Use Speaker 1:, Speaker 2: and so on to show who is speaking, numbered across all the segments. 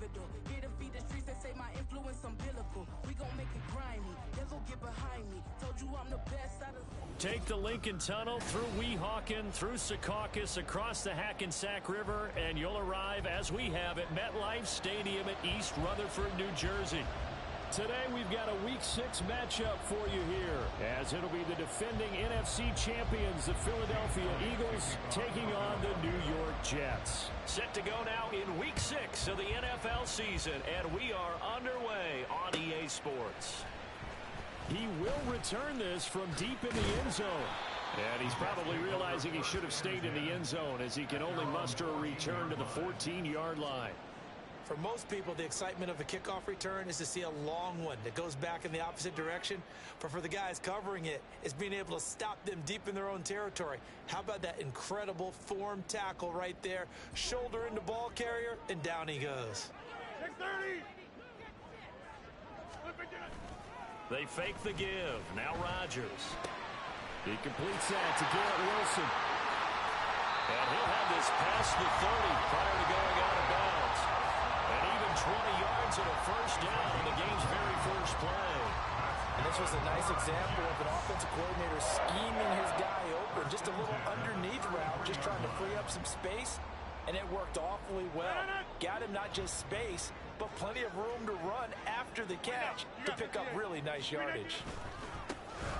Speaker 1: pivotal. Here to feed the streets that say my influence umbilical. We gon' make it grimy, never get behind me. Told you I'm the best out of...
Speaker 2: Take the Lincoln Tunnel through Weehawken, through Secaucus, across the Hackensack River, and you'll arrive, as we have, at MetLife Stadium at East Rutherford, New Jersey. Today we've got a Week 6 matchup for you here, as it'll be the defending NFC champions, the Philadelphia Eagles, taking on the New York Jets. Set to go now in Week 6 of the NFL season, and we are underway on EA Sports. He will return this from deep in the end zone. And he's probably realizing he should have stayed in the end zone, as he can only muster a return to the 14-yard line.
Speaker 3: For most people, the excitement of a kickoff return is to see a long one that goes back in the opposite direction. But for the guys covering it, it's being able to stop them deep in their own territory. How about that incredible form tackle right there? Shoulder into ball carrier, and down he goes.
Speaker 4: 630.
Speaker 2: They fake the give. Now Rodgers. He completes that to Garrett Wilson. And he'll have this past the 30 prior to going out of bounds. And even 20 yards and a first down on the game's very first play.
Speaker 3: And this was a nice example of an offensive coordinator scheming his guy open. Just a little underneath route, just trying to free up some space. And it worked awfully well. Got him not just space, but plenty of room to run after the catch to pick up really nice yardage.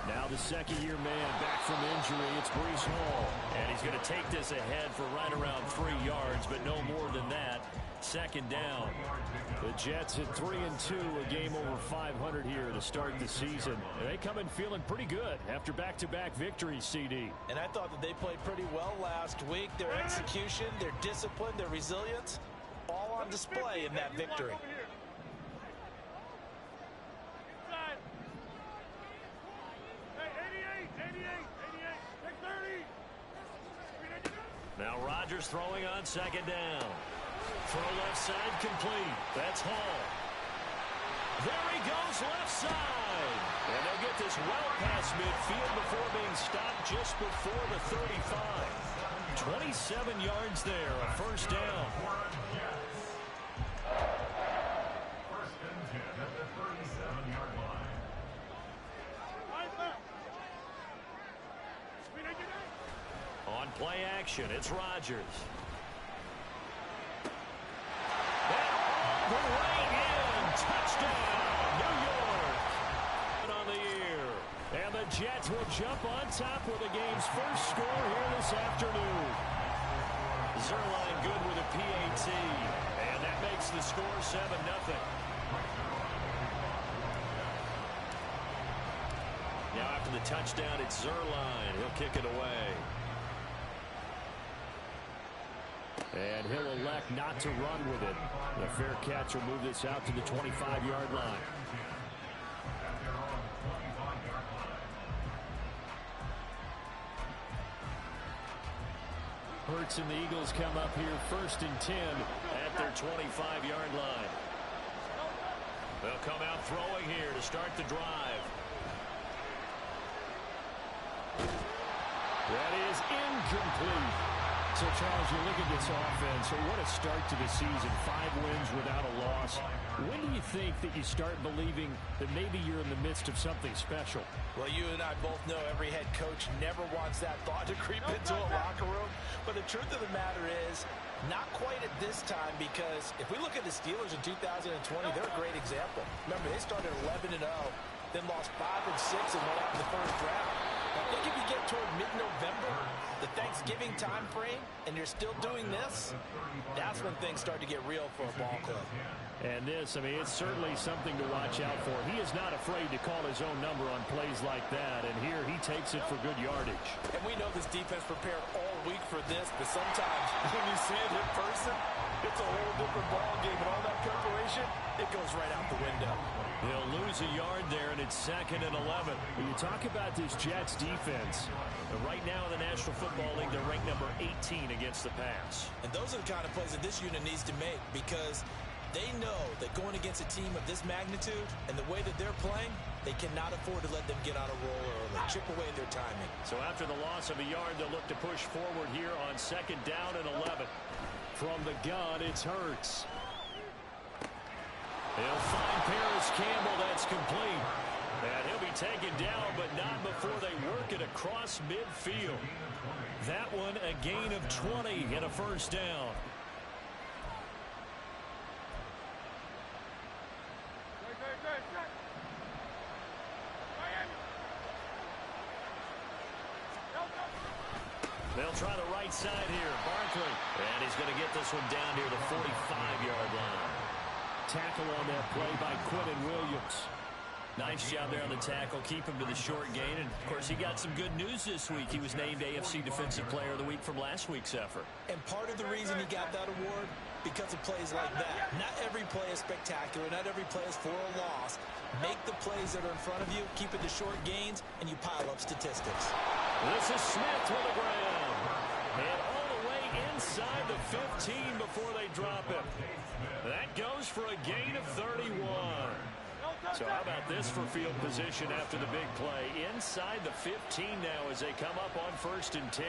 Speaker 2: Now the second-year man back from injury, it's Breece Hall. And he's going to take this ahead for right around 3 yards, but no more than that. Second down. The Jets at 3-2, a game over 500 here to start the season. And they come in feeling pretty good after back-to-back victories, CD.
Speaker 3: And I thought that they played pretty well last week. Their execution, their discipline, their resilience, all on display in that victory.
Speaker 2: Now Rodgers throwing on second down. Throw left side complete. That's Hall. There he goes left side. And they'll get this well past midfield before being stopped just before the 35. 27 yards there, a first down.
Speaker 4: First and 10 at the 37-yard line.
Speaker 2: On play action, it's Rodgers. The way in, touchdown, New York. On the year. And the Jets will jump on top with the game's first score here this afternoon. Zerline good with a PAT. And that makes the score 7-0. Now after the touchdown, it's Zerline. He'll kick it away. And he'll elect not to run with it. The fair catch will move this out to the 25-yard line. Hurts and the Eagles come up here first and 10 at their 25-yard line. They'll come out throwing here to start the drive. That is incomplete. So, Charles, you look at this offense, so what a start to the season. 5 wins without a loss. When do you think that you start believing that maybe you're in the midst of something special?
Speaker 3: Well, you and I both know every head coach never wants that thought to creep into a locker room. But the truth of the matter is, not quite at this time, because if we look at the Steelers in 2020, they're a great example. Remember, they started 11-0, then lost 5 and 6 and went out in the first round. I think if you get toward mid-November, the Thanksgiving time frame, and you're still doing this, that's when things start to get real for a ball club.
Speaker 2: And this, I mean, it's certainly something to watch out for. He is not afraid to call his own number on plays like that, and here he takes it for good yardage.
Speaker 3: And we know this defense prepared all week for this, but sometimes when you see it in person, it's a whole different ball game, and all that preparation, it goes right out the window.
Speaker 2: They'll lose a yard there, and it's 2nd and 11. When you talk about this Jets defense, right now in the National Football League, they're ranked number 18 against the pass.
Speaker 3: And those are the kind of plays that this unit needs to make, because they know that going against a team of this magnitude and the way that they're playing, they cannot afford to let them get on a roll early, chip away their timing.
Speaker 2: So after the loss of a yard, they'll look to push forward here on 2nd down and 11. From the gun, it's Hurts. He'll find Paris Campbell. That's complete. And he'll be taken down, but not before they work it across midfield. That one a gain of 20 and a first down. They'll try the right side here. Barkley. And he's going to get this one down near the 45-yard line. Tackle on that play by Quinton Williams. Nice job there on the tackle. Keep him to the short gain. And, of course, he got some good news this week. He was named AFC Defensive Player of the Week from last week's effort.
Speaker 3: And part of the reason he got that award, because of plays like that. Not every play is spectacular. Not every play is for a loss. Make the plays that are in front of you, keep it to short gains, and you pile up statistics.
Speaker 2: This is Smith with the grab. And all the way inside the 15 before they drop him. That goes for a gain of 31. So how about this for field position after the big play? Inside the 15 now as they come up on 1st and 10.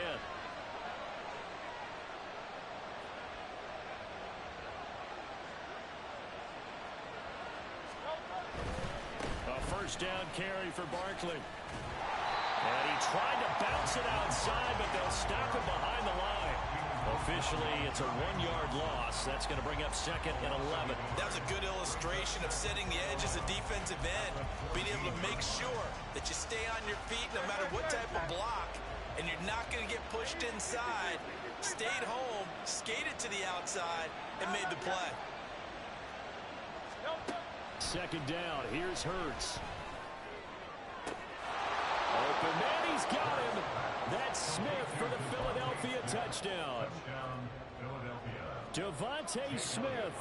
Speaker 2: A first down carry for Barkley. And he tried to bounce it outside, but they'll stop him behind the line. Officially, it's a 1-yard loss. That's going to bring up 2nd and 11.
Speaker 3: That was a good illustration of setting the edge as a defensive end. Being able to make sure that you stay on your feet no matter what type of block, and you're not going to get pushed inside. Stayed home, skated to the outside, and made the play.
Speaker 2: 2nd down. Here's Hurts. Open man, he's got him. That's Smith for the Philadelphia touchdown. Devontae Smith,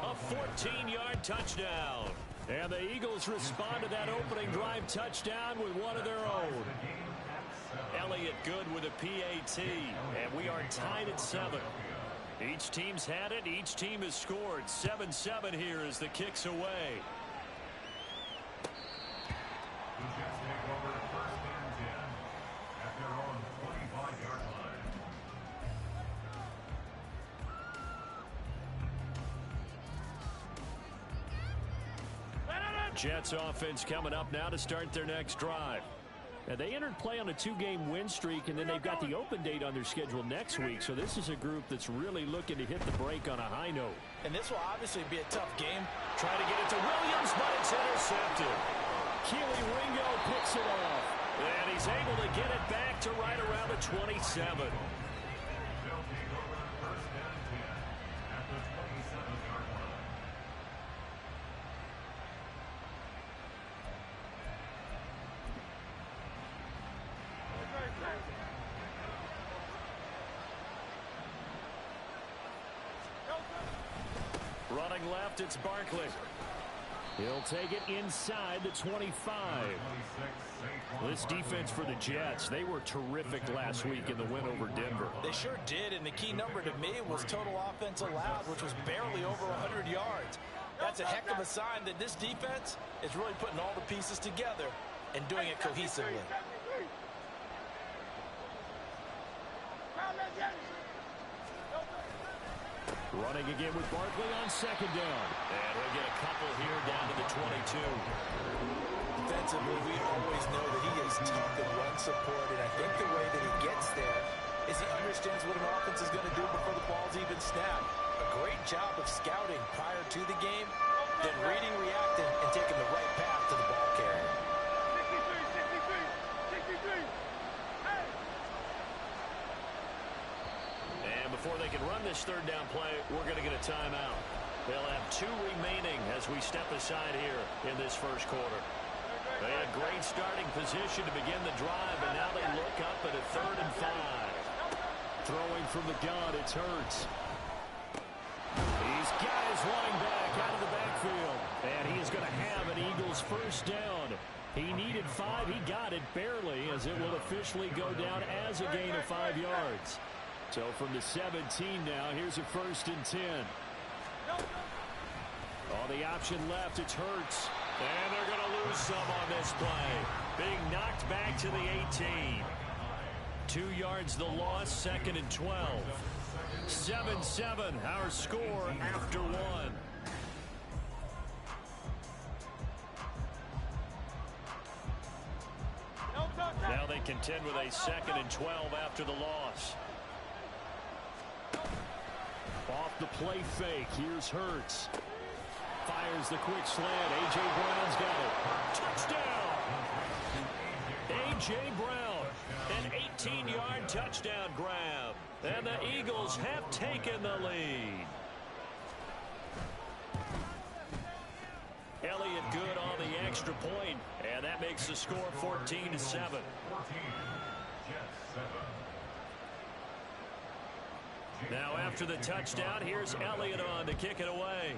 Speaker 2: a 14-yard touchdown. And the Eagles respond to that opening drive touchdown with one of their own. Elliott good with a PAT, and we are tied at 7. Each team's had it. Each team has scored. 7-7 here as the kick's away. Jets offense coming up now to start their next drive. And they entered play on a 2-game win streak, and then they've got the open date on their schedule next week. So this is a group that's really looking to hit the break on a high note.
Speaker 3: And this will obviously be a tough game.
Speaker 2: Trying to get it to Williams, but it's intercepted. Keely Ringo picks it off. And he's able to get it back to right around the 27. Running left, it's Barkley. He'll take it inside the 25. This defense for the Jets, they were terrific last week in the win over Denver.
Speaker 3: They sure did, and the key number to me was total offense allowed, which was barely over 100 yards. That's a heck of a sign that this defense is really putting all the pieces together and doing it cohesively.
Speaker 2: Running again with Barkley on 2nd down. And he'll get a couple here down to the 22.
Speaker 3: Defensively, we always know that he is tough in run support, and I think the way that he gets there is he understands what an offense is going to do before the ball's even snapped. A great job of scouting prior to the game, then reading, reacting, and taking the right path to the ball carrier.
Speaker 2: And before they can run this 3rd down play, we're going to get a timeout. They'll have 2 remaining as we step aside here in this first quarter. They had great starting position to begin the drive, and now they look up at a 3rd and 5. Throwing from the gun, it's Hurts. He's got his running back out of the backfield, and he is going to have an Eagles first down. He needed 5. He got it barely, as it will officially go down as a gain of 5 yards. So from the 17 now, here's a 1st and 10. On the option left, it's Hurts. And they're going to lose some on this play. Being knocked back to the 18. 2 yards the loss, 2nd and 12. 7-7, our score after 1. Now they contend with a 2nd and 12 after the loss.
Speaker 5: Off the play fake. Here's Hurts. Fires the quick slant. A.J. Brown's got it. Touchdown!
Speaker 2: A.J. Brown, an 18-yard touchdown grab. And the Eagles have taken the lead. Elliott good on the extra point, and that makes the score 14-7. Now after the touchdown, here's Elliott on to kick it away.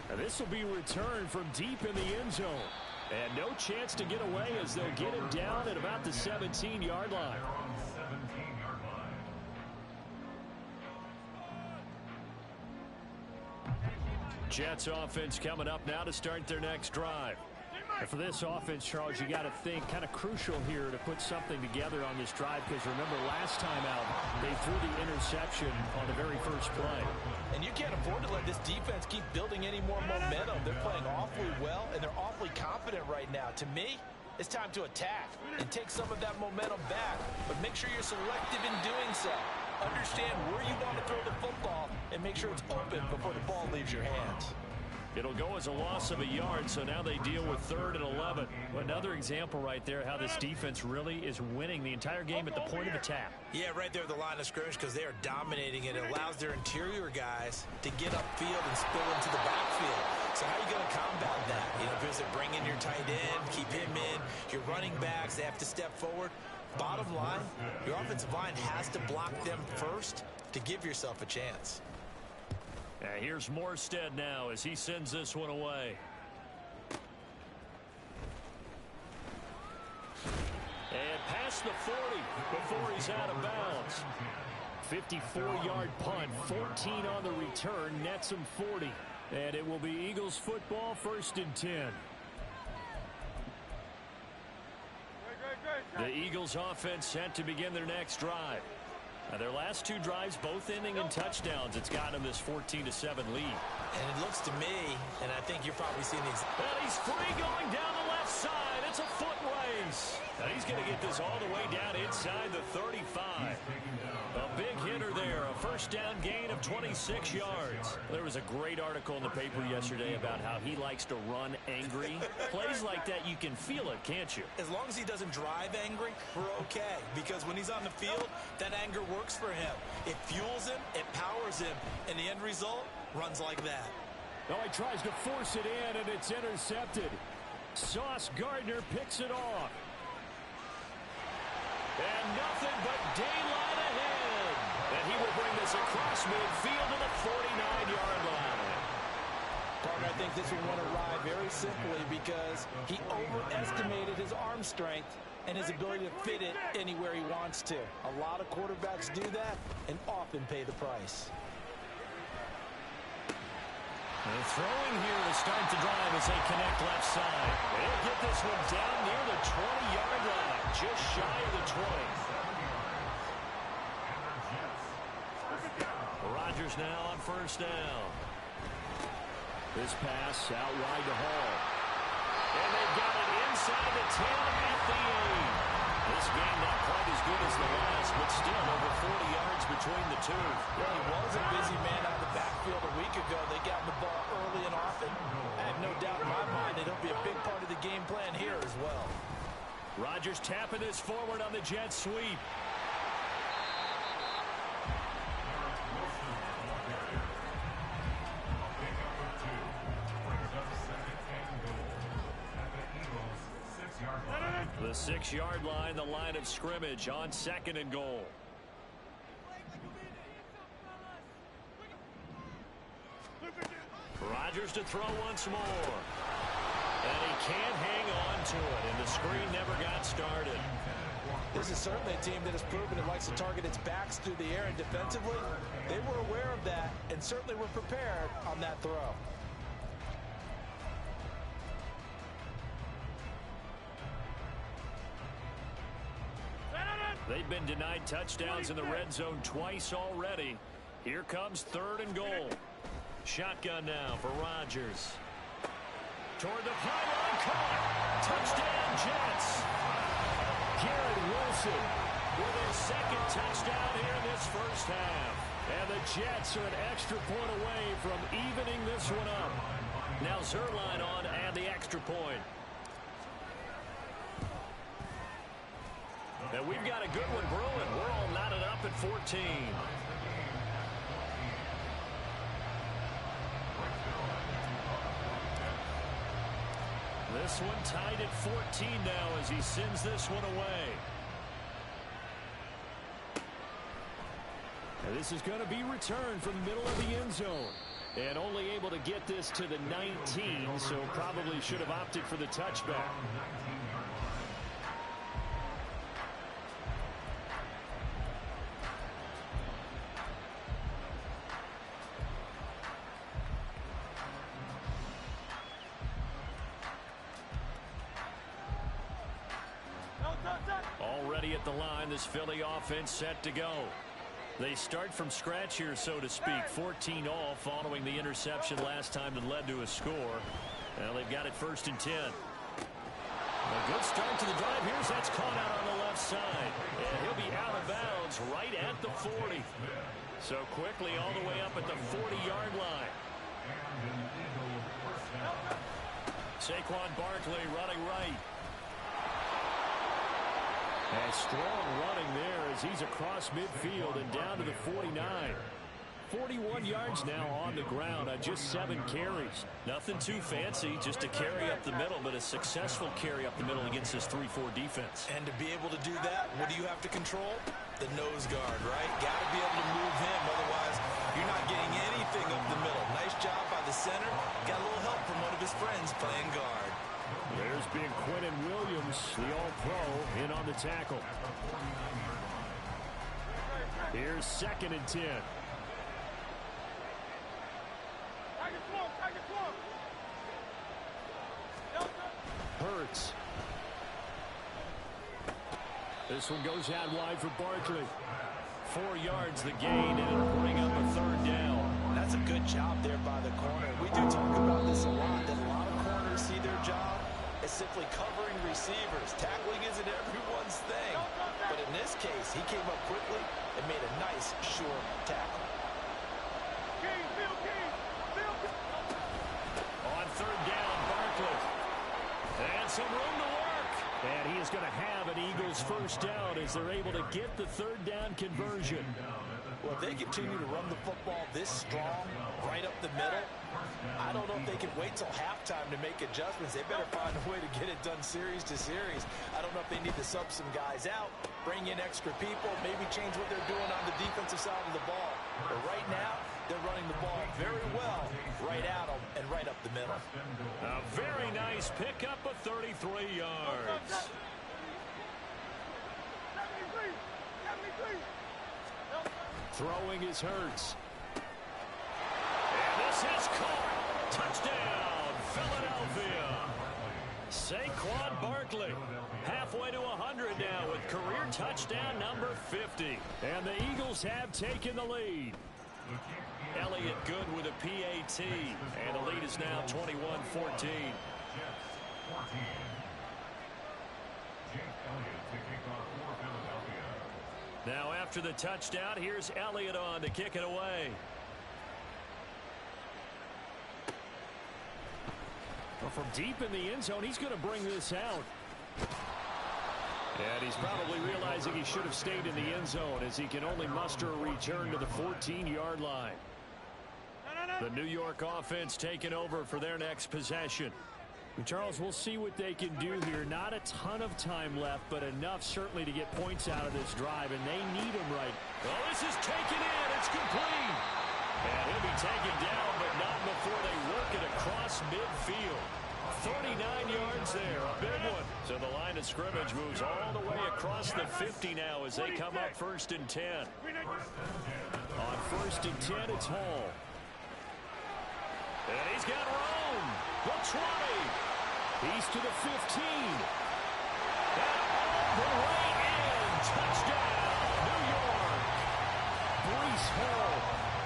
Speaker 5: Now this will be returned from deep in the end zone. And no chance to get away as they'll get him down at about the 17-yard line.
Speaker 2: Jets offense coming up now to start their next drive.
Speaker 5: And for this offense, Charles, you got to think kind of crucial here to put something together on this drive, because remember last time out they threw the interception on the very first play.
Speaker 3: And you can't afford to let this defense keep building any more momentum. They're playing awfully well, and they're awfully confident right now. To me, it's time to attack and take some of that momentum back, but make sure you're selective in doing so. Understand where you want to throw the football and make sure it's open before the ball leaves your hands.
Speaker 2: It'll go as a loss of a yard, so now they deal with 3rd and 11.
Speaker 5: Another example right there how this defense really is winning the entire game at the point of attack.
Speaker 3: Yeah, right there at the line of scrimmage, because they are dominating it. It allows their interior guys to get upfield and spill into the backfield. So how are you going to combat that? You know, because they bring in your tight end, keep him in. Your running backs, they have to step forward. Bottom line, your offensive line has to block them first to give yourself a chance.
Speaker 2: Here's Morstead now as he sends this one away. And past the 40 before he's out of bounds.
Speaker 5: 54-yard punt, 14 on the return, nets him 40. And it will be Eagles football, 1st and 10.
Speaker 2: The Eagles offense set to begin their next drive. Now their last 2 drives both ending in touchdowns. It's got them this 14-7 lead.
Speaker 3: And it looks to me, and I think you're probably seeing these.
Speaker 2: Well, he's free going down the left side. It's a foot race. Now he's going to get this all the way down inside the 35. A big hitter there. A 1st down gain of 26 yards. There was a great article in the paper yesterday about how he likes to run angry. Plays like that, you can feel it, can't you?
Speaker 3: As long as he doesn't drive angry, we're okay. Because when he's on the field, that anger works for him. It fuels him, it powers him, and the end result runs like that.
Speaker 5: Oh, he tries to force it in, and it's intercepted. Sauce Gardner picks it off.
Speaker 2: And nothing but daylight ahead. And he will bring this across midfield to the 49-yard line.
Speaker 3: Parker, I think this one went awry very simply because he overestimated his arm strength and his ability to fit it anywhere he wants to. A lot of quarterbacks do that and often pay the price.
Speaker 2: The throwing here to start the drive as they connect left side. They'll get this one down near the 20-yard line, just shy of the 20. Rodgers now on 1st down.
Speaker 5: This pass out wide to Hall.
Speaker 2: And they've got it inside the 10 at the 8. This game not quite as good as the last, but still over 40 yards between the two.
Speaker 3: Well, he was a busy man out of the backfield a week ago. They got the ball early and often. I have no doubt in my mind that he'll be a big part of the game plan here as well.
Speaker 2: Rodgers tapping this forward on the jet sweep. The 6-yard line, the line of scrimmage on 2nd and goal. Rodgers to throw once more. And he can't hang on to it, and the screen never got started.
Speaker 3: This is certainly a team that has proven it likes to target its backs through the air, and defensively, they were aware of that and certainly were prepared on that throw.
Speaker 2: They've been denied touchdowns in the red zone twice already. Here comes 3rd and goal. Shotgun now for Rodgers. toward the pylon. Caught. Touchdown, Jets. Garrett Wilson with his second touchdown here in this first half. And the Jets are an extra point away from evening this one up. Now Zerline on and the extra point. And we've got a good one brewing. We're all knotted up at 14. This one tied at 14 now as he sends this one away. And this is going to be returned from the middle of the end zone. And only able to get this to the 19, so probably should have opted for the touchback. Already at the line, this Philly offense set to go. They start from scratch here, so to speak. 14 all following the interception last time that led to a score. Now they've got it 1st and 10. A good start to the drive. Here's that's caught out on the left side. And he'll be out of bounds right at the 40. So quickly all the way up at the 40-yard line. Saquon Barkley running right. And strong running there as he's across midfield and down to the 49. 41 yards now on the ground on just 7 carries. Nothing too fancy, just a carry up the middle, but a successful carry up the middle against this 3-4 defense.
Speaker 3: And to be able to do that, what do you have to control? The nose guard, right? Got to be able to move him, otherwise you're not getting anything up the middle. Nice job by the center. Got a little help from one of his friends playing guard.
Speaker 5: There's been Quentin Williams, the All-Pro, in on the tackle. Here's 2nd and 10. Hurts. This one goes out wide for Barkley. 4 yards the gain, and it'll bring up a 3rd down.
Speaker 3: That's a good job there by the corner. We do talk about this a lot, that a lot of corners see their job as simply covering receivers. Tackling isn't everyone's thing. But in this case, he came up quickly and made a nice, sure tackle.
Speaker 2: On 3rd down, Barkley. And some room to work. And he is going to have an Eagles 1st down as they're able to get the 3rd down conversion.
Speaker 3: Well, if they continue to run the football this strong, right up the middle, I don't know if they can wait till halftime to make adjustments. They better find a way to get it done series to series. I don't know if they need to sub some guys out, bring in extra people, maybe change what they're doing on the defensive side of the ball. But right now, they're running the ball very well right at them and right up the middle.
Speaker 2: A very nice pickup of 33 yards.
Speaker 5: Throwing is Hurts.
Speaker 2: And this is caught. Touchdown, Philadelphia. Saquon Barkley halfway to 100 now with career touchdown number 50. And the Eagles have taken the lead. Elliott good with a PAT. And the lead is now 21-14. Now after the touchdown, here's Elliott on to kick it away.
Speaker 5: Well, from deep in the end zone, he's going to bring this out. And he's probably realizing he should have stayed in the end zone as he can only muster a return to the 14-yard line. The New York offense taking over for their next possession. And Charles, we'll see what they can do here. Not a ton of time left, but enough certainly to get points out of this drive, and they need them right.
Speaker 2: Well, this is taken in. It's complete. And he'll be taken down, but not before they work it across midfield. 39 yards there, a big one. So the line of scrimmage moves all the way across the 50 now as they come up 1st and 10.
Speaker 5: On 1st and 10, it's Hall.
Speaker 2: And he's got Rome. The 20.
Speaker 5: He's to the 15.
Speaker 2: And all the way in. Touchdown, New York.
Speaker 5: Breece Hall,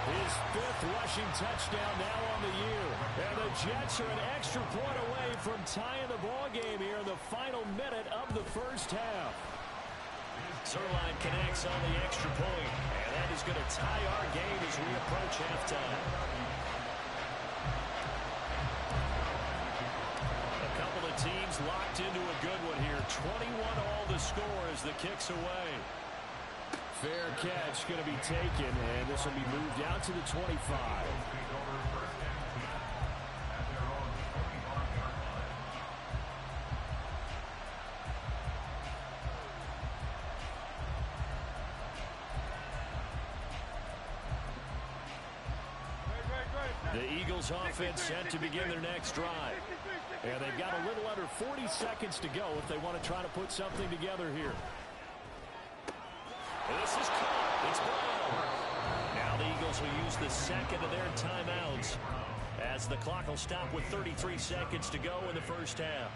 Speaker 5: his fifth rushing touchdown now on the year. And the Jets are an extra point away from tying the ball game here in the final minute of the first half. Zerline connects on the extra point, and that is going to tie our game as we approach halftime. A couple of teams locked into a good one here. 21-all the score as the kick's away. Fair catch going to be taken, and this will be moved out to the 25. The Eagles offense set to begin their next drive. And they've got a little under 40 seconds to go if they want to try to put something together here. This is caught. It's Brown. Now the Eagles will use the second of their timeouts as the clock will stop with 33 seconds to go in the first half.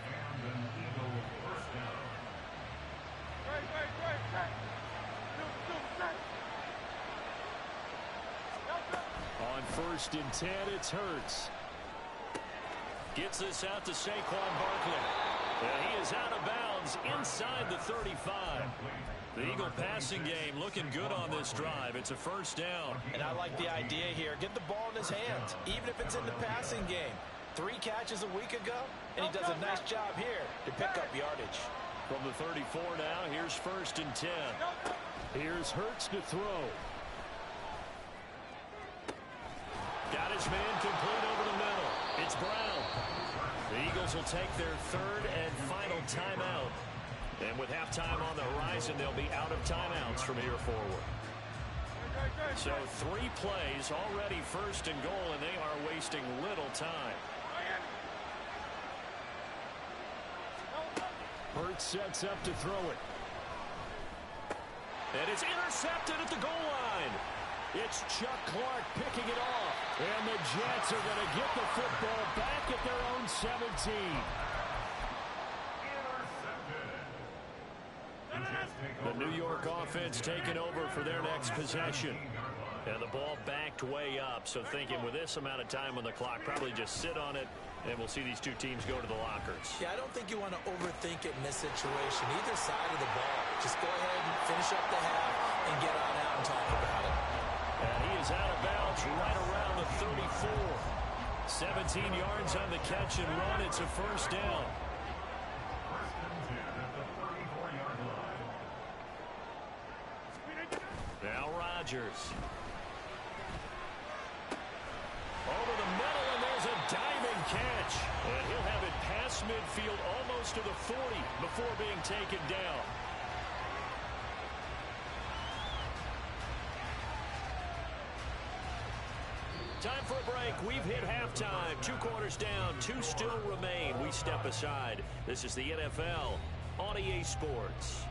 Speaker 5: On 1st and 10, it's Hurts. Gets this out to Saquon Barkley. And he is out of bounds inside the 35. The Eagle passing game looking good on this drive. It's a first down.
Speaker 3: And I like the idea here. Get the ball in his hands, even if it's in the passing game. 3 catches a week ago, and he does a nice job here to pick up yardage.
Speaker 5: From the 34 now, here's 1st and 10. Here's Hurts to throw. Got his man complete over the middle. It's Brown. The Eagles will take their 3rd and final timeout. And with halftime on the horizon, they'll be out of timeouts from here forward. So 3 plays, already 1st and goal, and they are wasting little time. Hurts sets up to throw it. And it's intercepted at the goal line. It's Chuck Clark picking it off. And the Jets are going to get the football back at their own 17. The New York offense taking over for their next possession. And the ball backed way up. So thinking with this amount of time on the clock, probably just sit on it, and we'll see these two teams go to the lockers.
Speaker 3: Yeah, I don't think you want to overthink it in this situation. Either side of the ball. Just go ahead and finish up the half and get on out and talk about it.
Speaker 5: And he is out of bounds right around the 34. 17 yards on the catch and run. It's a first down. Now Rodgers. Over the middle, and there's a diving catch. And he'll have it past midfield almost to the 40 before being taken down. Time for a break. We've hit halftime. 2 quarters down. 2 still remain. We step aside. This is the NFL on EA Sports.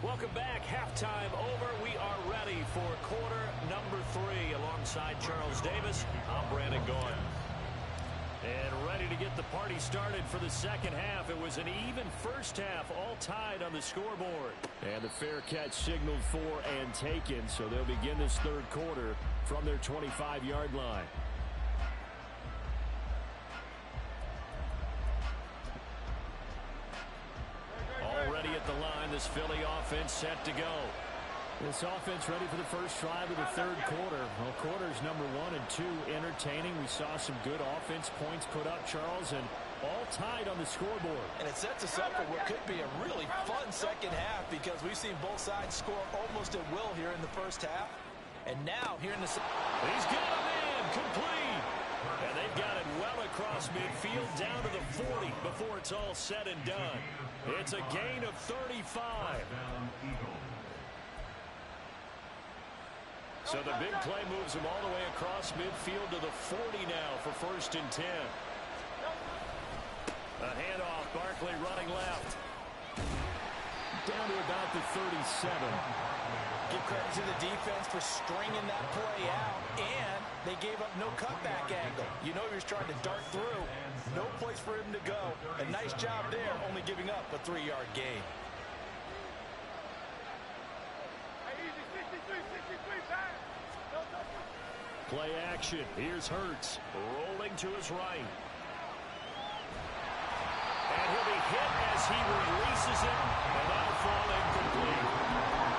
Speaker 5: Welcome back. Halftime over. We are ready for quarter number 3. Alongside Charles Davis, I'm Brandon Gordon. And ready to get the party started for the second half. It was an even first half, all tied on the scoreboard. And the fair catch signaled for and taken, so they'll begin this 3rd quarter from their 25-yard line. Already at the line, this Philly offense set to go. This offense ready for the first drive of the 3rd quarter. Well, quarters number 1 and 2 entertaining. We saw some good offense points put up, Charles, and all tied on the scoreboard.
Speaker 3: And it sets us up for what could be a really fun second half because we've seen both sides score almost at will here in the first half. And now here in the
Speaker 5: he's got a man complete. And they've got it well across midfield down to the 40 before it's all said and done. It's a gain of 35. So the big play moves him all the way across midfield to the 40 now for 1st and 10. A handoff, Barkley running left. Down to about the 37.
Speaker 3: Give credit to the defense for stringing that play out, and they gave up no cutback angle. You know he was trying to dart through. No place place for him to go. A nice job there, only giving up a 3-yard gain.
Speaker 5: Play action. Here's Hurts. Rolling to his right. And he'll be hit as he releases him. And that'll fall incomplete.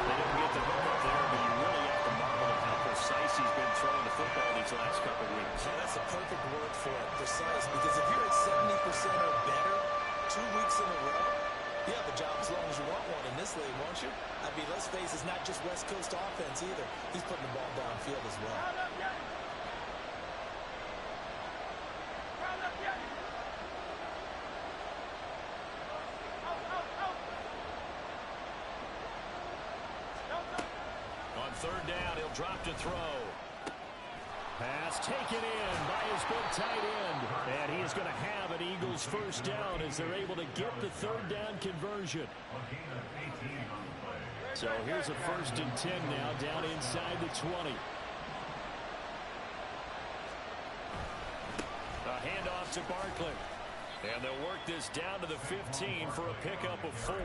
Speaker 5: They didn't get the hook up there, but you really have to marvel at how precise he's been throwing the football these last couple of weeks.
Speaker 3: Yeah, that's a perfect word for it, precise. Because if you're at 70% or better 2 weeks in a row, you have a job as long as you want one in this league, won't you? I mean, let's face it, it's not just West Coast offense either. He's putting the ball downfield as well.
Speaker 5: On third down, he'll drop to throw. Pass taken in by his big tight end. And he is going to have an Eagles first down as they're able to get the third down conversion. So here's a 1st and 10 now down inside the 20. A handoff to Barkley. And they'll work this down to the 15 for a pickup of 4.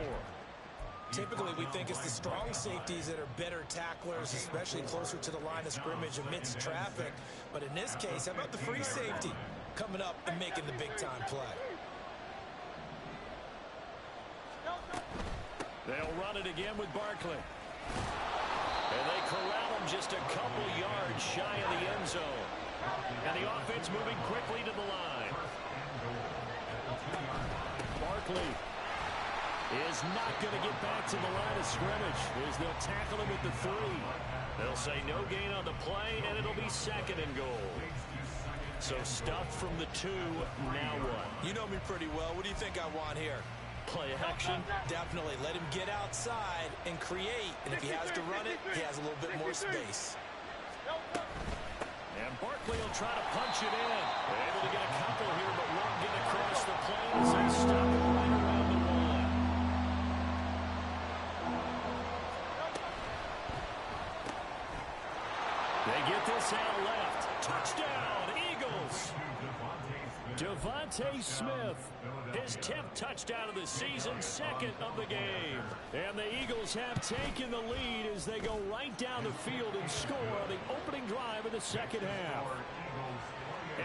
Speaker 3: Typically, we think it's the strong safeties that are better tacklers, especially closer to the line of scrimmage amidst traffic. But in this case, how about the free safety coming up and making the big-time play?
Speaker 5: They'll run it again with Barkley. And they corral him just a couple yards shy of the end zone. And the offense moving quickly to the line. Barkley is not going to get back to the line of scrimmage as they'll tackle him at the 3. They'll say no gain on the play, and it'll be 2nd and goal. So stuff from the 2, now what?
Speaker 3: You know me pretty well. What do you think I want here?
Speaker 5: Play action?
Speaker 3: Definitely. Let him get outside and create. And if he has to run it, he has a little bit more space.
Speaker 5: And Barkley will try to punch it in. They're able to get a couple here, but won't get across the plane as they stop it right around the 1. They get this out left. Touchdown, Eagles. Devontae Smith, his 10th touchdown of the season, 2nd of the game. And the Eagles have taken the lead as they go right down the field and score on the opening drive of the 2nd half.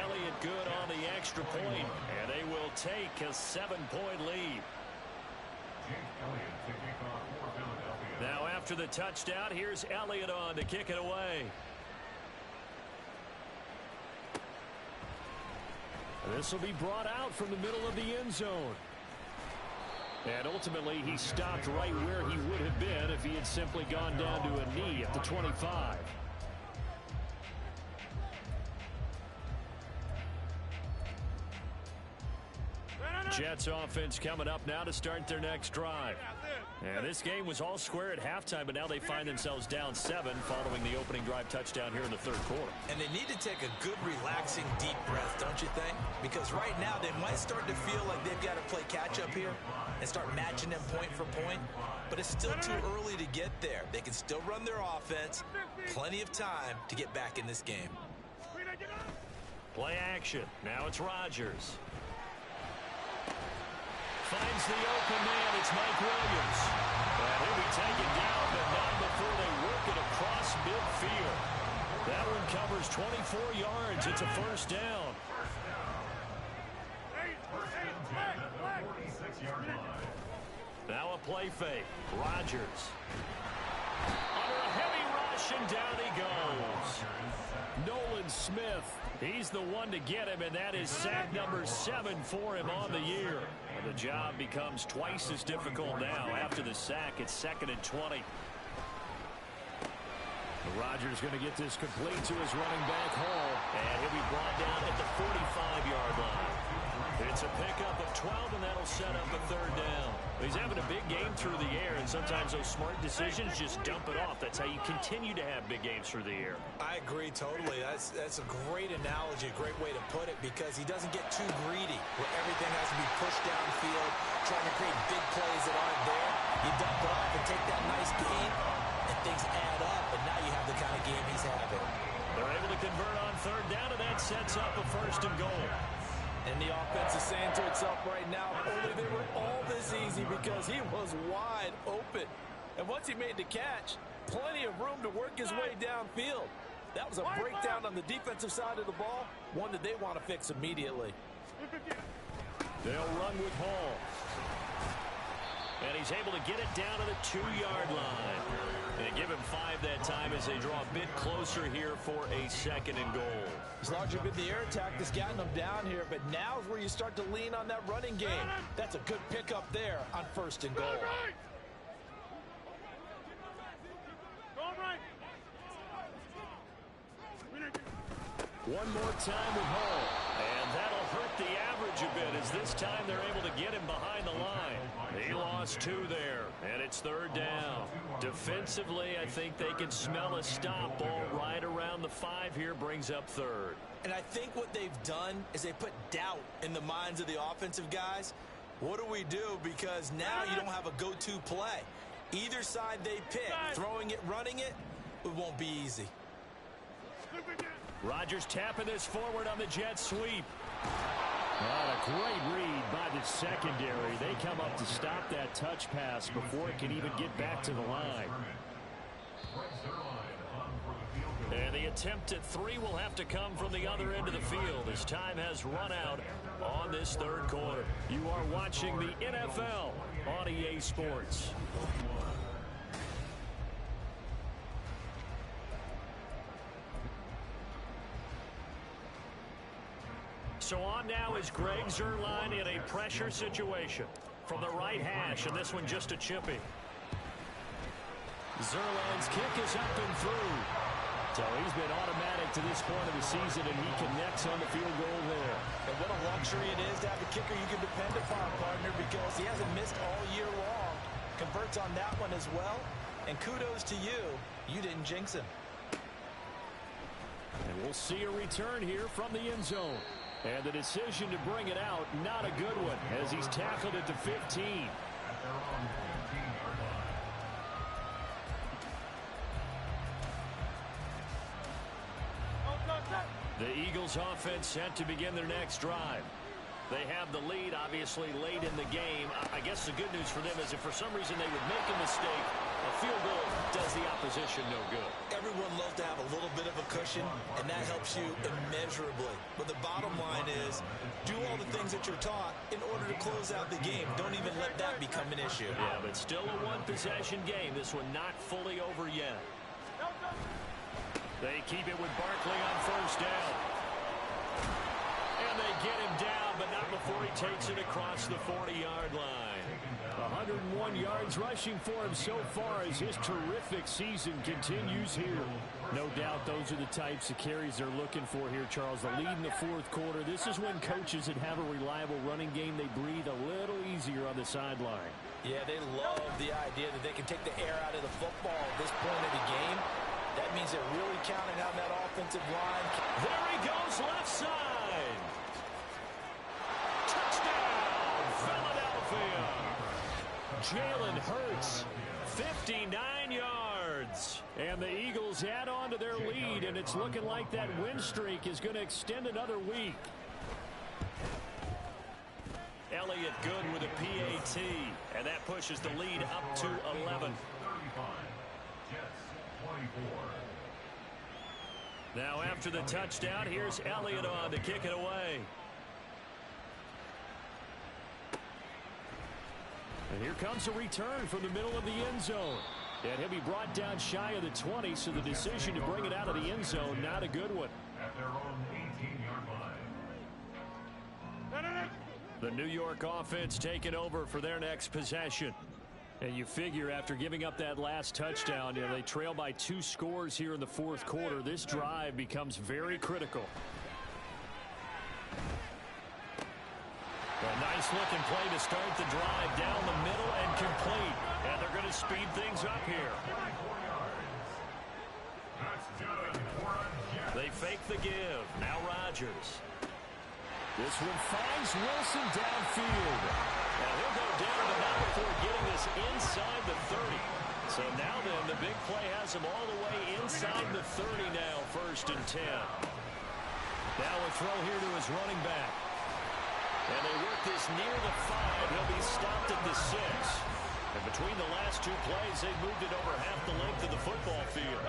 Speaker 5: Elliott good on the extra point, and they will take a 7-point lead. Now after the touchdown, here's Elliott on to kick it away. This will be brought out from the middle of the end zone. And ultimately, he stopped right where he would have been if he had simply gone down to a knee at the 25. Jets offense coming up now to start their next drive. And this game was all square at halftime, but now they find themselves down 7 following the opening drive touchdown here in the 3rd quarter.
Speaker 3: And they need to take a good, relaxing, deep breath, don't you think? Because right now they might start to feel like they've got to play catch-up here and start matching them point for point. But it's still too early to get there. They can still run their offense. Plenty of time to get back in this game.
Speaker 5: Play action. Now it's Rodgers. Finds the open man. It's Mike Williams. And he'll be taken down, but not before they work it across midfield. That one covers 24 yards. It's a 1st down. Now a play fake. Rodgers. Under a heavy rush, and down he goes. Nolan Smith. He's the one to get him, and that is sack number 7 for him on the year. And the job becomes twice as difficult now. After the sack, it's 2nd and 20. Rodgers going to get this complete to his running back Hall, and he'll be brought down at the 45-yard line. It's a pickup of 12, and that'll set up a 3rd down. He's having a big game through the air, and sometimes those smart decisions just dump it off. That's how you continue to have big games through the air.
Speaker 3: I agree totally. That's a great analogy, a great way to put it, because he doesn't get too greedy where everything has to be pushed downfield, trying to create big plays that aren't there. You dump it off and take that nice gain, and things add up, and now you have the kind of game he's having.
Speaker 5: They're able to convert on 3rd down, and that sets up a 1st and goal.
Speaker 3: And the offense is saying to itself right now, only they were all this easy because he was wide open. And once he made the catch, plenty of room to work his way downfield. That was a breakdown on the defensive side of the ball, one that they want to fix immediately.
Speaker 5: They'll run with Hall. And he's able to get it down to the 2-yard line. And give him 5 that time as they draw a bit closer here for a 2nd and goal.
Speaker 3: It's largely been the air attack that's gotten them down here, but now is where you start to lean on that running game. That's a good pickup there on 1st and goal.
Speaker 5: One more time with Hall. And that'll hurt the average a bit as this time they're able to get him behind the line. He lost 2 there, and it's 3rd down. Defensively, I think they can smell a stop. Ball right around the 5 here brings up 3rd.
Speaker 3: And I think what they've done is they put doubt in the minds of the offensive guys. What do we do? Because now you don't have a go-to play. Either side they pick, throwing it, running it, it won't be easy.
Speaker 5: Rodgers tapping this forward on the jet sweep. What a great read by the secondary. They come up to stop that touch pass before it can even get back to the line. And the attempt at 3 will have to come from the other end of the field as time has run out on this 3rd quarter. You are watching the NFL on EA Sports. So on now is Greg Zuerlein in a pressure situation from the right hash, and this one just a chippy. Zuerlein's kick is up and through. So he's been automatic to this point of the season, and he connects on the field goal there.
Speaker 3: And what a luxury it is to have a kicker you can depend upon, partner, because he hasn't missed all year long. Converts on that one as well, and kudos to you. You didn't jinx him.
Speaker 5: And we'll see a return here from the end zone. And the decision to bring it out, not a good one, as he's tackled at the 15. The Eagles offense set to begin their next drive. They have the lead, obviously, late in the game. I guess the good news for them is if for some reason they would make a mistake, a field goal does the opposition no good.
Speaker 3: Everyone loves to have a little bit of a cushion, and that helps you immeasurably. But the bottom line is, do all the things that you're taught in order to close out the game. Don't even let that become an issue.
Speaker 5: Yeah, but still a one-possession game. This one not fully over yet. They keep it with Barkley on 1st down. And they get him down, but not before he takes it across the 40-yard line. 101 yards rushing for him so far as his terrific season continues here. No doubt those are the types of carries they're looking for here, Charles. The lead in the 4th quarter. This is when coaches that have a reliable running game, they breathe a little easier on the sideline.
Speaker 3: Yeah, they love the idea that they can take the air out of the football at this point of the game. That means they're really counting on that offensive line.
Speaker 5: There he goes, left side. Touchdown, Philadelphia. Jalen Hurts, 59 yards. And the Eagles add on to their lead, and it's looking like that win streak is going to extend another week. Elliott good with a PAT, and that pushes the lead up to 11. Now after the touchdown, here's Elliott on to kick it away. And here comes a return from the middle of the end zone. And he'll be brought down shy of the 20, so the decision to bring it out of the end zone, not a good one.
Speaker 4: At their own 18-yard line.
Speaker 5: The New York offense taking over for their next possession. And you figure after giving up that last touchdown, they trail by 2 scores here in the 4th quarter. This drive becomes very critical. A nice-looking play to start the drive down the middle and complete. And they're going to speed things up here. They fake the give. Now Rodgers. This one finds Wilson downfield. And he'll go down but not before getting this inside the 30. So now then, the big play has him all the way inside the 30 now, 1st and 10. Now a throw here to his running back.
Speaker 2: with this near the 5. He'll be stopped at the 6. And between the last two plays, they moved it over half the length of the football field.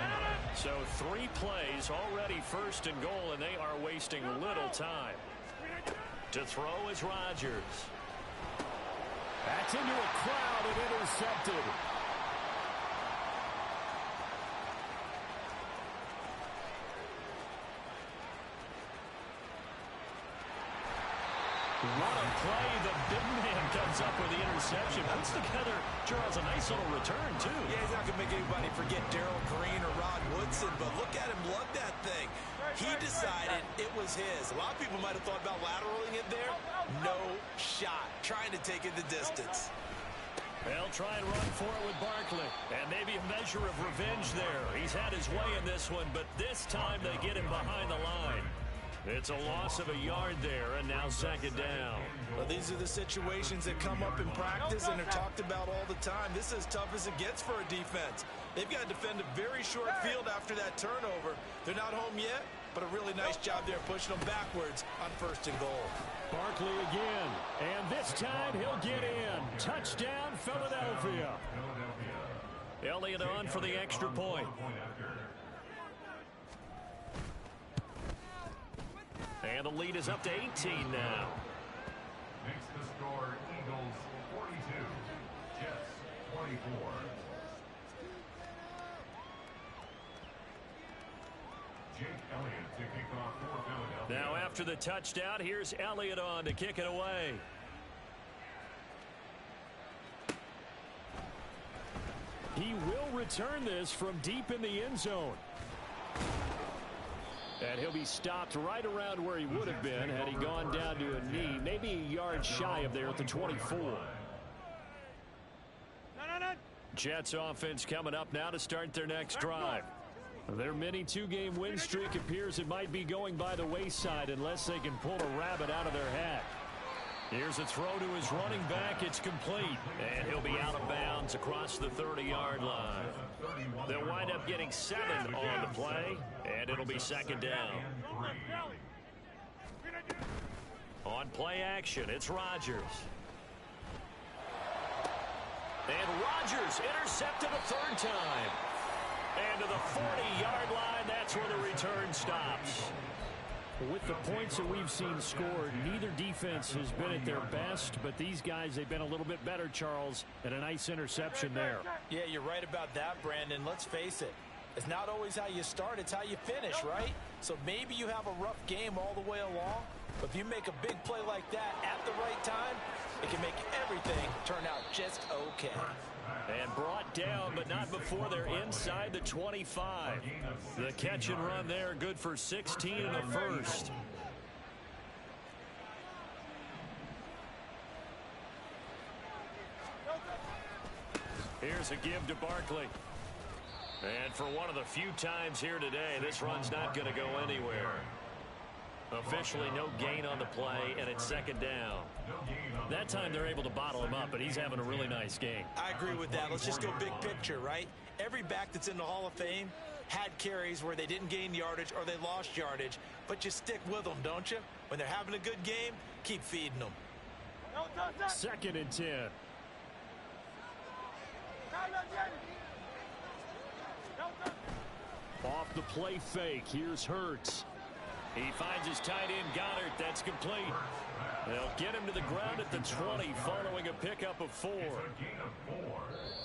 Speaker 2: So 3 plays already first and goal, and they are wasting little time. To throw is Rodgers.
Speaker 5: That's into a crowd and intercepted.
Speaker 2: What a play. The big man comes up with the interception. Puts together, Charles, a nice little return, too.
Speaker 3: Yeah, he's not going to make anybody forget Darrell Green or Rod Woodson, but look at him lug that thing. He decided it was his. A lot of people might have thought about lateraling it there. No shot. Trying to take it the distance.
Speaker 2: They'll try and run for it with Barkley. And maybe a measure of revenge there. He's had his way in this one, but this time they get him behind the line. It's a loss of a yard there, and now second down.
Speaker 3: Well, these are the situations that come up in practice and are talked about all the time. This is as tough as it gets for a defense. They've got to defend a very short field after that turnover. They're not home yet, but a really nice job there pushing them backwards on first and goal.
Speaker 5: Barkley again, and this time he'll get in. Touchdown, Philadelphia.
Speaker 2: Elliott on for the extra point. And the lead is up to 18 now.
Speaker 4: Makes the score Eagles 42, Jets 24. Jake Elliott to kick off for Philadelphia.
Speaker 2: Now after the touchdown, here's Elliott on to kick it away.
Speaker 5: He will return this from deep in the end zone. And he'll be stopped right around where he would have been had he gone down to a knee, maybe a yard shy of there at the 24.
Speaker 2: Jets offense coming up now to start their next drive. Their mini 2-game win streak appears it might be going by the wayside unless they can pull a rabbit out of their hat. Here's a throw to his running back. It's complete. And he'll be out of bounds across the 30-yard line. They'll wind up getting 7 on the play, and it'll be second down. On play action, it's Rodgers. And Rodgers intercepted a third time. And to the 40-yard line, that's where the return stops.
Speaker 5: With the points that we've seen scored, neither defense has been at their best, but these guys, they've been a little bit better, Charles, and a nice interception there.
Speaker 3: Yeah, you're right about that, Brandon. Let's face it. It's not always how you start, it's how you finish, right? So maybe you have a rough game all the way along, but if you make a big play like that at the right time, it can make everything turn out just okay.
Speaker 2: And brought down, but not before they're inside the 25. The catch and run there, good for 16 in the first. Here's a give to Barkley. And for one of the few times here today, this run's not going to go anywhere. Officially no gain on the play, and it's second down. That time they're able to bottle him up, but he's having a really nice game.
Speaker 3: I agree with that. Let's just go big picture, right? Every back that's in the Hall of Fame had carries where they didn't gain yardage or they lost yardage, but you stick with them, don't you? When they're having a good game, keep feeding them.
Speaker 5: Second and 10. Off the play fake, here's Hurts.
Speaker 2: He finds his tight end, Goddard. That's complete. They'll get him to the ground at the 20 following a pickup of 4.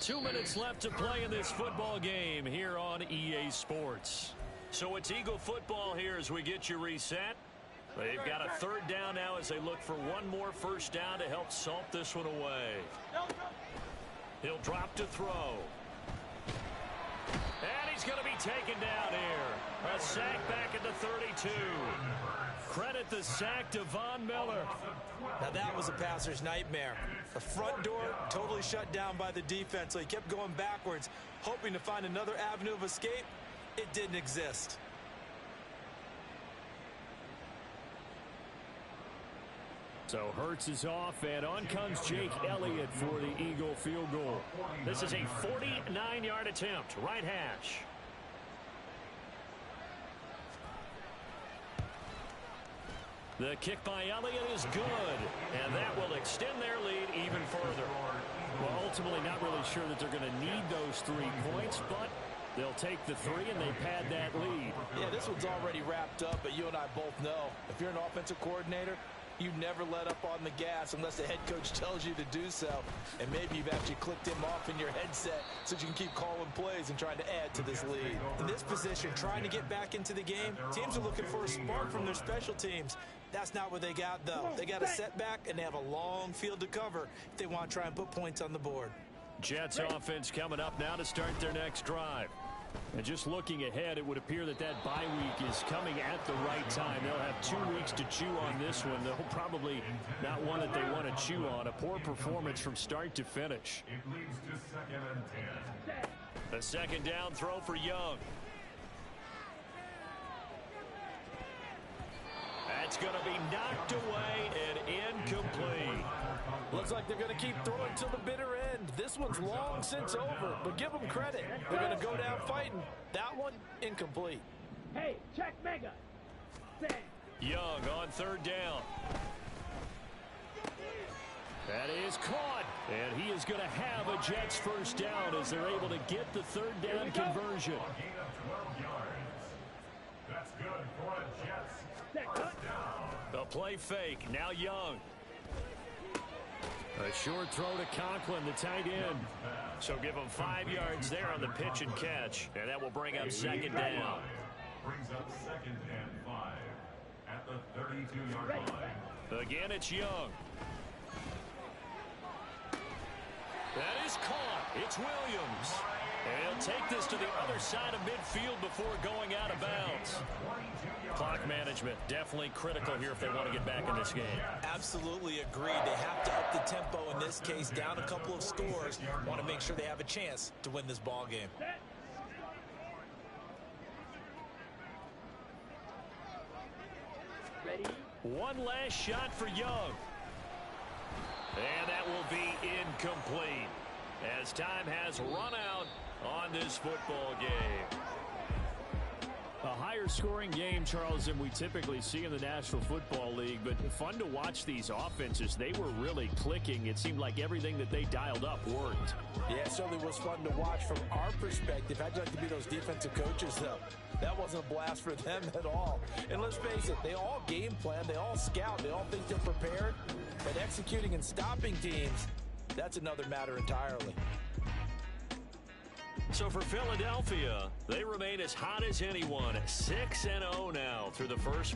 Speaker 2: 2 minutes left to play in this football game here on EA Sports. So it's Eagle football here as we get you reset. They've got a third down now as they look for one more first down to help salt this one away. He'll drop to throw. And he's going to be taken down here. A sack back at the 32. Credit the sack to Von Miller.
Speaker 3: Now that was a passer's nightmare. The front door totally shut down by the defense, so he kept going backwards, hoping to find another avenue of escape. It didn't exist.
Speaker 5: So Hurts is off, and on comes Jake Elliott for the Eagle field goal.
Speaker 2: This is a 49-yard attempt, right hash. The kick by Elliott is good, and that will extend their lead even further.
Speaker 5: Well, ultimately not really sure that they're going to need those 3 points, but they'll take the 3 and they pad that lead.
Speaker 3: Yeah, this one's already wrapped up, but you and I both know if you're an offensive coordinator, you never let up on the gas unless the head coach tells you to do so. And maybe you've actually clicked him off in your headset so you can keep calling plays and trying to add to this lead.
Speaker 6: In this position, trying to get back into the game, teams are looking for a spark from their special teams. That's not what they got, though. They got a setback, and they have a long field to cover if they want to try and put points on the board.
Speaker 2: Jets offense coming up now to start their next drive. And just looking ahead, it would appear that bye week is coming at the right time. They'll have 2 weeks to chew on this one. They'll probably not one that they want to chew on. A poor performance from start to finish.
Speaker 4: It leads to 2nd and 10.
Speaker 2: A second down throw for Young. That's going to be knocked away and incomplete.
Speaker 3: Looks like they're going to keep throwing till the bitter end. This one's long since over, but give them credit. They're going to go down fighting. That one, incomplete.
Speaker 7: Hey, check Mega.
Speaker 2: Young on 3rd down. That is caught. And he is going to have a Jets first down as they're able to get the 3rd down conversion.
Speaker 4: A gain of 12 yards. That's good for a Jets first down.
Speaker 2: A play fake. Now Young. A short throw to Conklin, the tight end. So give him 5 yards there on the pitch and catch. And that will bring up 2nd down.
Speaker 4: Brings up 2nd and 5 at the 32-yard line.
Speaker 2: Again, it's Young. That is caught. It's Williams. And he'll take this to the other side of midfield before going out of bounds. Clock management definitely critical here if they want to get back in this game.
Speaker 6: Absolutely agreed. They have to up the tempo in this case, down a couple of scores. Want to make sure they have a chance to win this ball game.
Speaker 7: Ready?
Speaker 2: One last shot for Young. And that will be incomplete as time has run out on this football game.
Speaker 5: A higher scoring game, Charles, than we typically see in the National Football League, but fun to watch these offenses. They were really clicking. It seemed like everything that they dialed up worked.
Speaker 3: Yeah, it certainly was fun to watch from our perspective. I'd like to be those defensive coaches, though. That wasn't a blast for them at all. And let's face it, they all game plan, they all scout, they all think they're prepared. But executing and stopping teams, that's another matter entirely.
Speaker 2: So for Philadelphia, they remain as hot as anyone, 6-0 now through the first